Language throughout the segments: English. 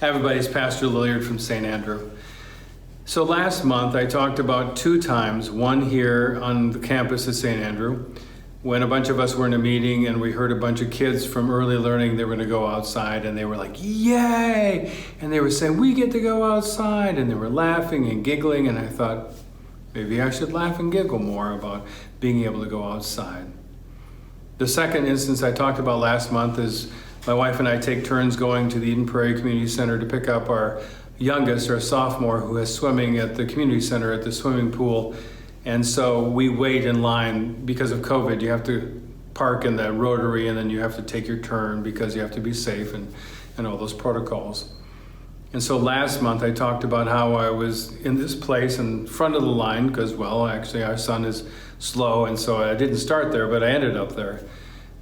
Hi everybody, it's Pastor Lilliard from St. Andrew. So last month I talked about 2 times, one here on the campus at St. Andrew, when a bunch of us were in a meeting and we heard a bunch of kids from early learning, they were going to go outside and they were like, yay! And they were saying, we get to go outside, and they were laughing and giggling, and I thought, maybe I should laugh and giggle more about being able to go outside. The second instance I talked about last month is my wife and I take turns going to the Eden Prairie Community Center to pick up our youngest, our sophomore, who is swimming at the community center at the swimming pool. And so we wait in line because of COVID. You have to park in that rotary, and then you have to take your turn because you have to be safe and all those protocols. And so last month I talked about how I was in this place in front of the line because, well, actually our son is slow, and so I didn't start there, but I ended up there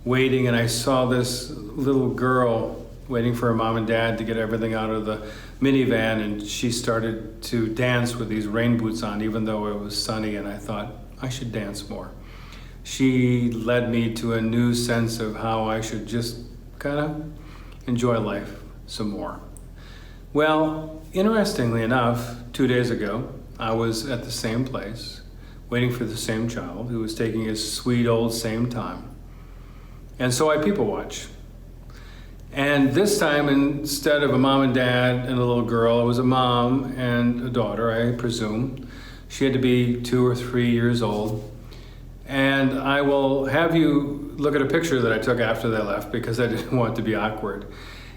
waiting, and I saw this little girl waiting for her mom and dad to get everything out of the minivan, and she started to dance with these rain boots on even though it was sunny, and I thought I should dance more. She led me to a new sense of how I should just kind of enjoy life some more. Well, interestingly enough, 2 days ago, I was at the same place, waiting for the same child who was taking his sweet old same time. And so I people watch. And this time, instead of a mom and dad and a little girl, it was a mom and a daughter, I presume. She had to be 2 or 3 years old. And I will have you look at a picture that I took after they left because I didn't want it to be awkward.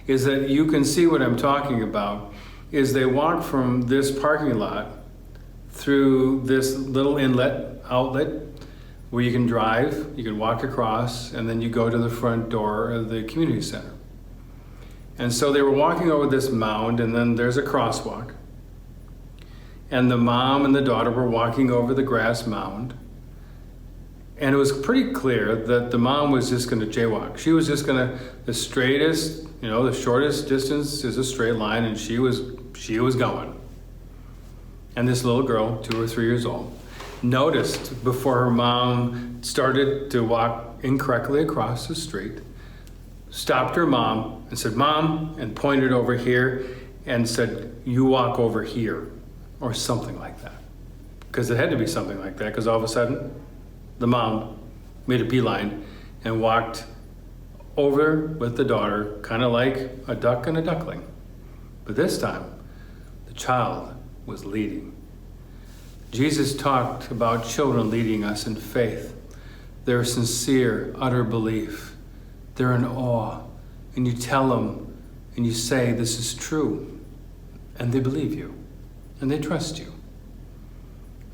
Is that you can see what I'm talking about, is they walk from this parking lot through this little outlet where you can drive, you can walk across, and then you go to the front door of the community center. And so they were walking over this mound, and then there's a crosswalk. And the mom and the daughter were walking over the grass mound. And it was pretty clear that the mom was just gonna jaywalk. She was just gonna, the straightest, the shortest distance is a straight line, and she was going. And this little girl, 2 or 3 years old, noticed before her mom started to walk incorrectly across the street, stopped her mom and said, "Mom," and pointed over here and said, "You walk over here," or something like that. Because it had to be something like that, because all of a sudden, the mom made a beeline and walked over with the daughter, kind of like a duck and a duckling. But this time, the child was leading. Jesus talked about children leading us in faith. Their sincere, utter belief. They're in awe. And you tell them and you say, this is true. And they believe you. And they trust you.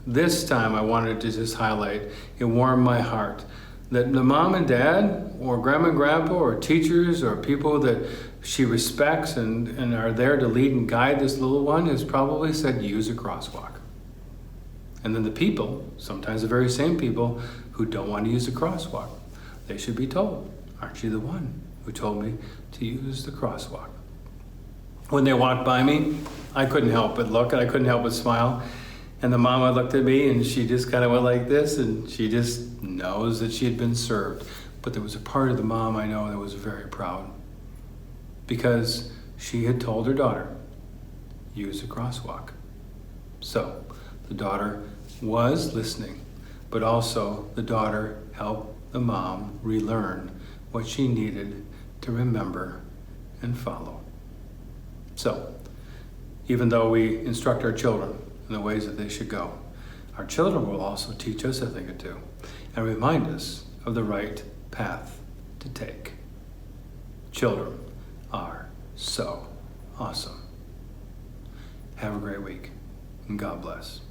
This time I wanted to just highlight, it warmed my heart, that the mom and dad or grandma and grandpa or teachers or people that she respects and are there to lead and guide this little one has probably said, use a crosswalk. And then the people, sometimes the very same people who don't want to use the crosswalk, they should be told, aren't you the one who told me to use the crosswalk? When they walked by me, I couldn't help but look, and I couldn't help but smile. And the mama looked at me and she just kind of went like this, and she just knows that she had been served. But there was a part of the mom I know that was very proud because she had told her daughter, use a crosswalk. So the daughter was listening, but also the daughter helped the mom relearn what she needed to remember and follow. So even though we instruct our children in the ways that they should go, our children will also teach us a thing or two and remind us of the right path to take. Children are so awesome. Have a great week, and God bless.